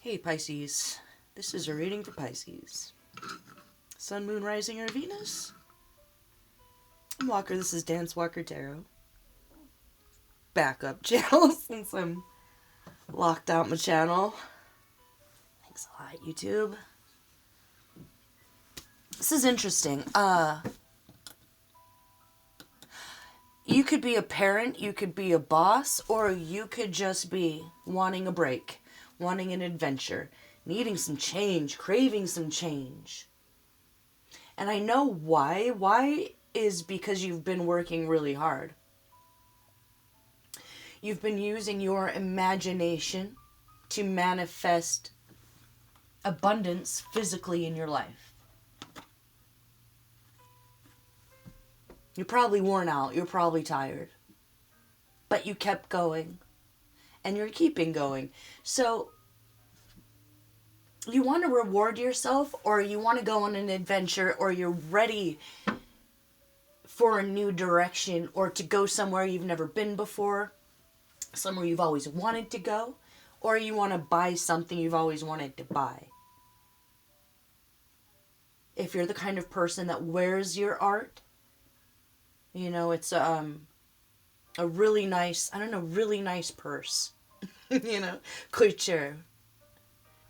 Hey Pisces, this is a reading for Pisces. Sun, Moon, Rising, or Venus? I'm Walker, this is Dance Walker Tarot. Backup channel since I'm locked out my channel. Thanks a lot, YouTube. This is interesting. You could be a parent, you could be a boss, or you could just be wanting a break, wanting an adventure, needing some change, craving some change. And I know why. Why is because you've been working really hard. You've been using your imagination to manifest abundance physically in your life. You're probably worn out. You're probably tired. But you kept going. And you're keeping going. So, you want to reward yourself, or you want to go on an adventure, or you're ready for a new direction, or to go somewhere you've never been before, somewhere you've always wanted to go, or you want to buy something you've always wanted to buy. If you're the kind of person that wears your art, you know, it's a really nice, really nice purse, couture.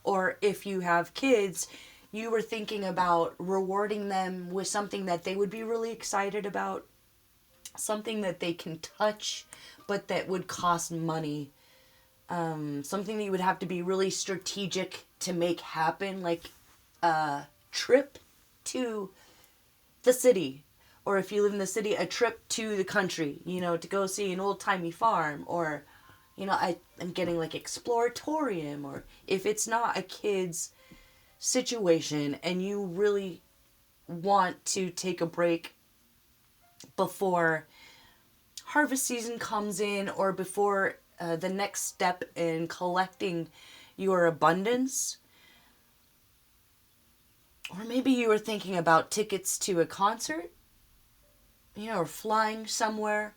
Or if you have kids, you were thinking about rewarding them with something that they would be really excited about, something that they can touch, but that would cost money. Something that you would have to be really strategic to make happen, like a trip to the city. Or if you live in the city, a trip to the country, to go see an old-timey farm. Or, I'm getting like Exploratorium. Or if it's not a kid's situation and you really want to take a break before harvest season comes in, or before the next step in collecting your abundance. Or maybe you were thinking about tickets to a concert, or flying somewhere,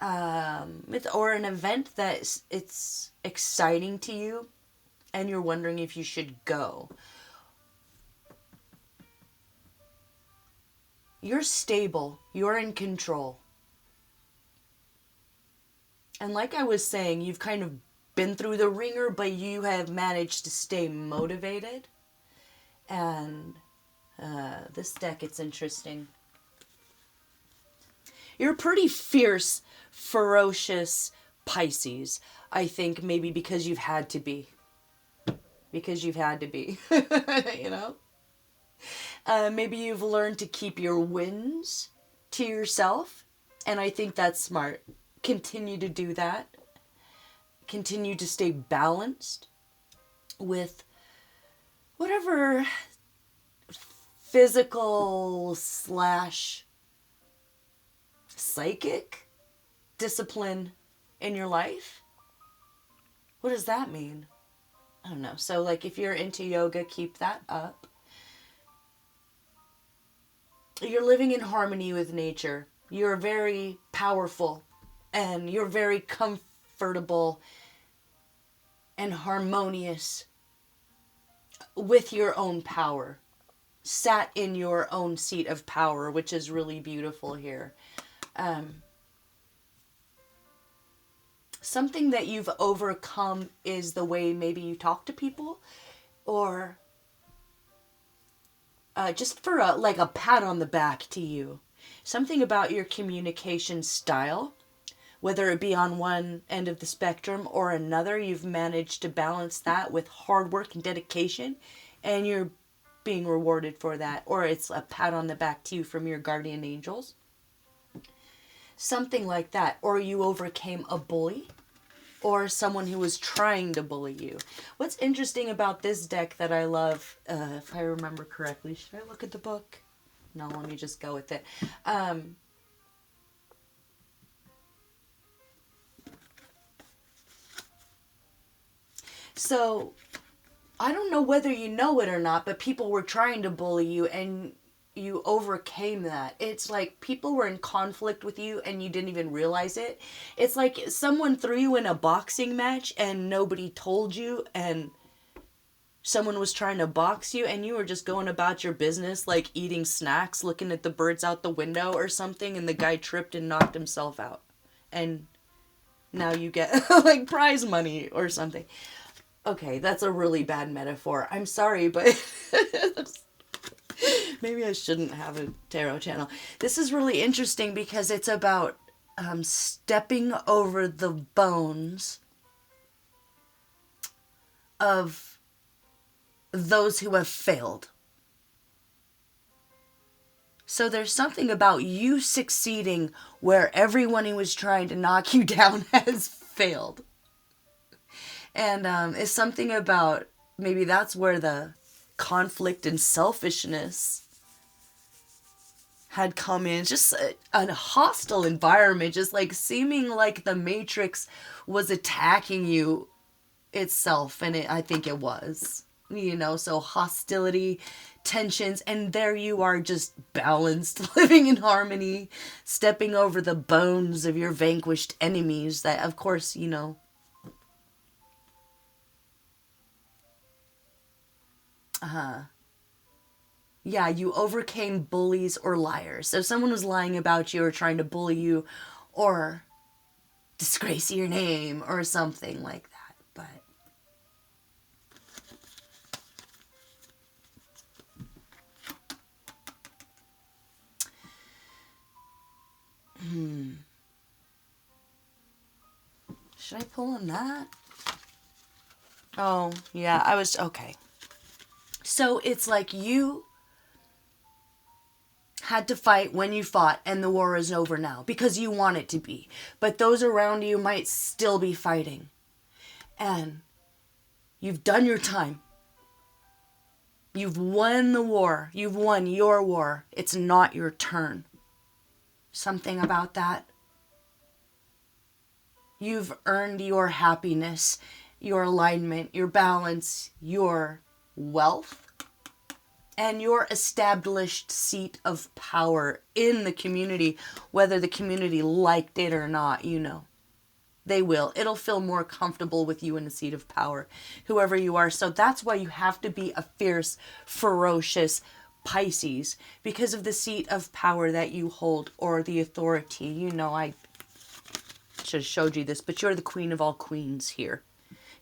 or an event that it's exciting to you and you're wondering if you should go. You're stable. You're in control. And like I was saying, you've kind of been through the ringer, but you have managed to stay motivated. And this deck, it's interesting. You're a pretty fierce, ferocious Pisces. I think maybe because you've had to be. Because you've had to be. Maybe you've learned to keep your wins to yourself. And I think that's smart. Continue to do that. Continue to stay balanced with whatever physical / psychic discipline in your life. What does that mean? I don't know. So like if you're into yoga, keep that up. You're living in harmony with nature. You're very powerful and you're very comfortable and harmonious with your own power. Sat in your own seat of power, which is really beautiful here. Something that you've overcome is the way maybe you talk to people, or just for a pat on the back to you. Something about your communication style, whether it be on one end of the spectrum or another, you've managed to balance that with hard work and dedication, and you're being rewarded for that, or it's a pat on the back to you from your guardian angels. Something like that. Or you overcame a bully, or someone who was trying to bully you. What's interesting about this deck that I love, if I remember correctly, should I look at the book? No, let me just go with it. So, I don't know whether you know it or not, but people were trying to bully you and you overcame that. It's like people were in conflict with you and you didn't even realize it. It's like someone threw you in a boxing match and nobody told you, and someone was trying to box you and you were just going about your business, like eating snacks, looking at the birds out the window or something, and the guy tripped and knocked himself out. And now you get like prize money or something. Okay, that's a really bad metaphor. I'm sorry, but maybe I shouldn't have a tarot channel. This is really interesting because it's about stepping over the bones of those who have failed. So there's something about you succeeding where everyone who was trying to knock you down has failed. And it's something about, maybe that's where the conflict and selfishness had come in. Just a hostile environment, just like seeming like the Matrix was attacking you itself. And I think it was, so hostility, tensions, and there you are, just balanced, living in harmony, stepping over the bones of your vanquished enemies that, of course, yeah, you overcame bullies or liars. So if someone was lying about you or trying to bully you or disgrace your name or something like that. But should I pull on that? Oh, yeah, okay. So it's like you had to fight when you fought and the war is over now because you want it to be. But those around you might still be fighting. And you've done your time. You've won the war. You've won your war. It's not your turn. Something about that. You've earned your happiness, your alignment, your balance, your wealth, and your established seat of power in the community, whether the community liked it or not, They will. It'll feel more comfortable with you in a seat of power, whoever you are. So that's why you have to be a fierce, ferocious Pisces, because of the seat of power that you hold or the authority. I should have showed you this, but you're the queen of all queens here.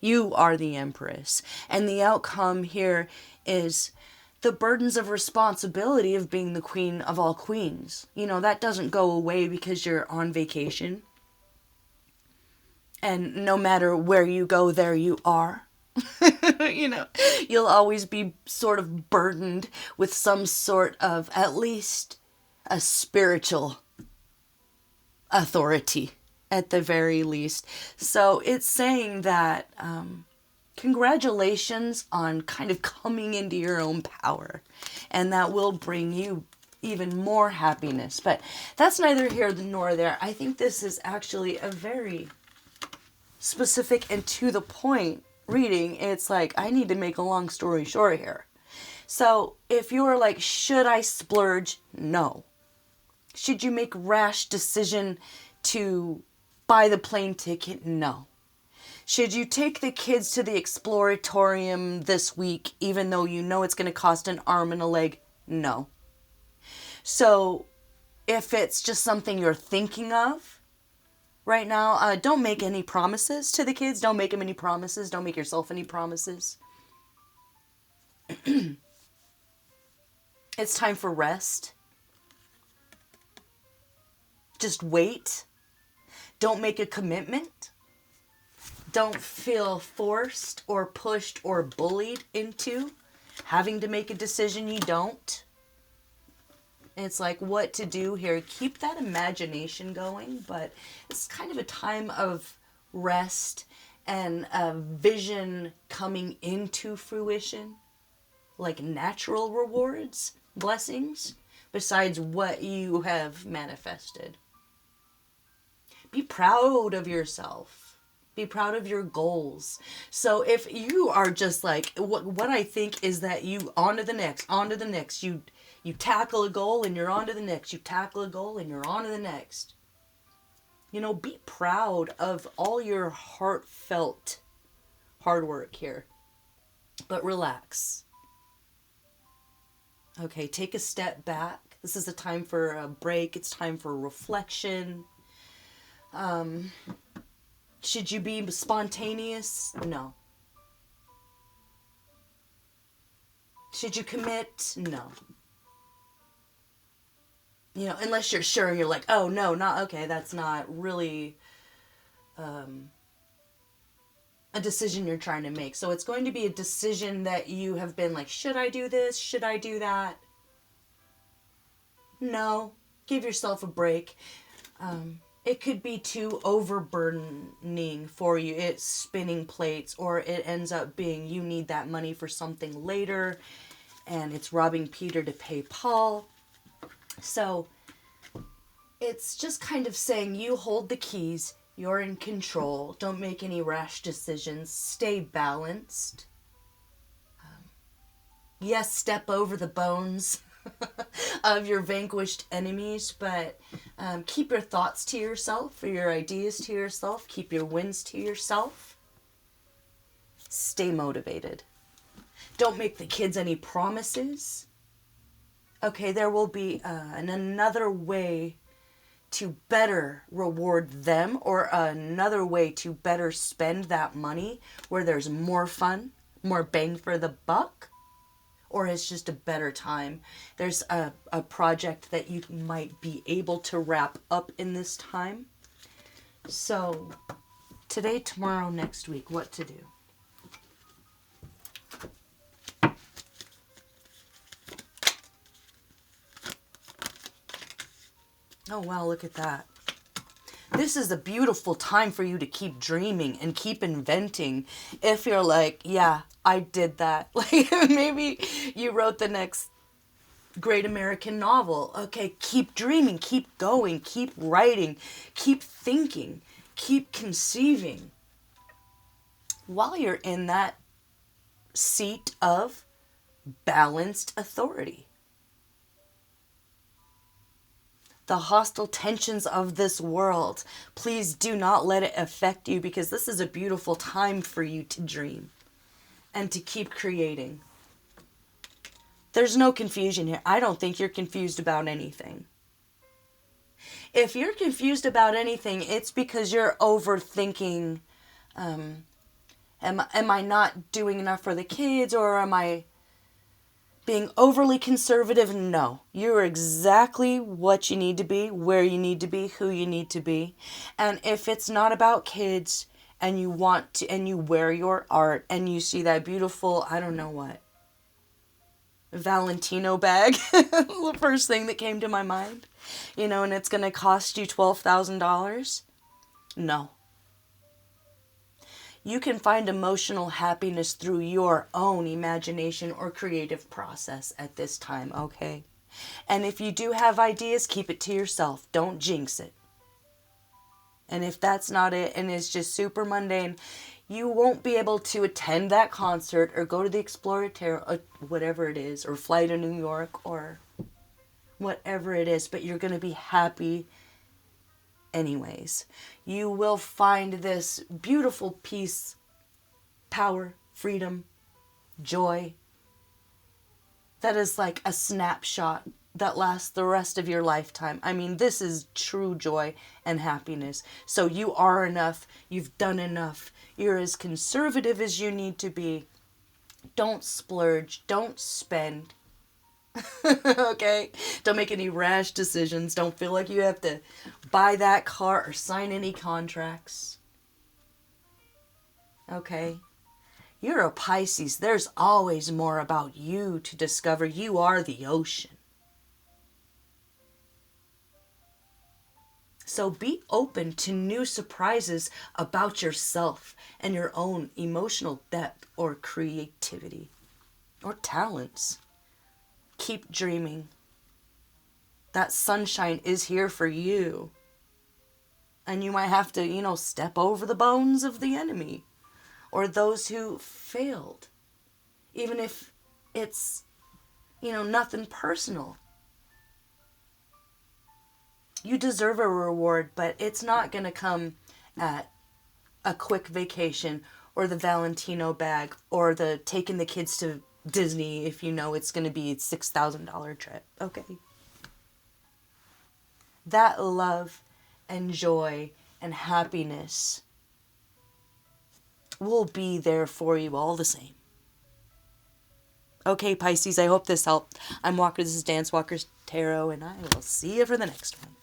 You are the empress. And the outcome here is the burdens of responsibility of being the queen of all queens. That doesn't go away because you're on vacation. And no matter where you go, there you are. You'll always be sort of burdened with some sort of, at least, a spiritual authority. At the very least. So it's saying that congratulations on kind of coming into your own power. And that will bring you even more happiness. But that's neither here nor there. I think this is actually a very specific and to the point reading. It's like, I need to make a long story short here. So if you're like, should I splurge? No. Should you make rash decision to buy the plane ticket? No. Should you take the kids to the Exploratorium this week, even though you know it's going to cost an arm and a leg? No. So, if it's just something you're thinking of right now, don't make any promises to the kids. Don't make them any promises. Don't make yourself any promises. It's time for rest. Just wait. Don't make a commitment. Don't feel forced or pushed or bullied into having to make a decision you don't. It's like what to do here. Keep that imagination going, but it's kind of a time of rest and a vision coming into fruition, like natural rewards, blessings, besides what you have manifested. Be proud of yourself. Be proud of your goals. So if you are just like, what I think is that you on to the next. You tackle a goal and you're on to the next. You tackle a goal and you're on to the next. Be proud of all your heartfelt hard work here. But relax. Okay, take a step back. This is a time for a break. It's time for reflection. Should you be spontaneous? No. Should you commit? No. You know, unless you're sure and you're like, oh, no, not okay. That's not really a decision you're trying to make. So it's going to be a decision that you have been like, should I do this? Should I do that? No. Give yourself a break. It could be too overburdening for you. It's spinning plates, or it ends up being you need that money for something later, and it's robbing Peter to pay Paul. So it's just kind of saying you hold the keys, you're in control, don't make any rash decisions, stay balanced. Yes, step over the bones of your vanquished enemies, but keep your thoughts to yourself, or your ideas to yourself, keep your wins to yourself. Stay motivated. Don't make the kids any promises. Okay, there will be another way to better reward them, or another way to better spend that money where there's more fun, more bang for the buck, or it's just a better time. There's a project that you might be able to wrap up in this time. So today, tomorrow, next week, what to do? Oh, wow, look at that. This is a beautiful time for you to keep dreaming and keep inventing. If you're like, yeah, I did that. Like, maybe you wrote the next great American novel. Okay, keep dreaming, keep going, keep writing, keep thinking, keep conceiving. While you're in that seat of balanced authority. The hostile tensions of this world, please do not let it affect you, because this is a beautiful time for you to dream and to keep creating. There's no confusion here. I don't think you're confused about anything. If you're confused about anything, it's because you're overthinking, am I not doing enough for the kids, or am I being overly conservative? No. You're exactly what you need to be, where you need to be, who you need to be. And if it's not about kids, and you want to, and you wear your art, and you see that beautiful, I don't know what, Valentino bag, the first thing that came to my mind, you know, and it's going to cost you $12,000. No. You can find emotional happiness through your own imagination or creative process at this time, okay? And if you do have ideas, keep it to yourself. Don't jinx it. And if that's not it, and it's just super mundane, you won't be able to attend that concert or go to the Explorateur, or whatever it is, or fly to New York, or whatever it is, but you're going to be happy anyways. You will find this beautiful peace, power, freedom, joy that is like a snapshot that lasts the rest of your lifetime. I mean, this is true joy and happiness. So you are enough. You've done enough. You're as conservative as you need to be. Don't splurge. Don't spend. Okay? Don't make any rash decisions. Don't feel like you have to buy that car or sign any contracts. Okay? You're a Pisces. There's always more about you to discover. You are the ocean. So be open to new surprises about yourself and your own emotional depth or creativity or talents. Keep dreaming. That sunshine is here for you. And you might have to, step over the bones of the enemy or those who failed. Even if it's, nothing personal. You deserve a reward, but it's not going to come at a quick vacation or the Valentino bag, or the taking the kids to Disney if you know it's going to be a $6,000 trip. Okay. That love and joy and happiness will be there for you all the same. Okay, Pisces, I hope this helped. I'm Walker. This is Dance Walker's Tarot, and I will see you for the next one.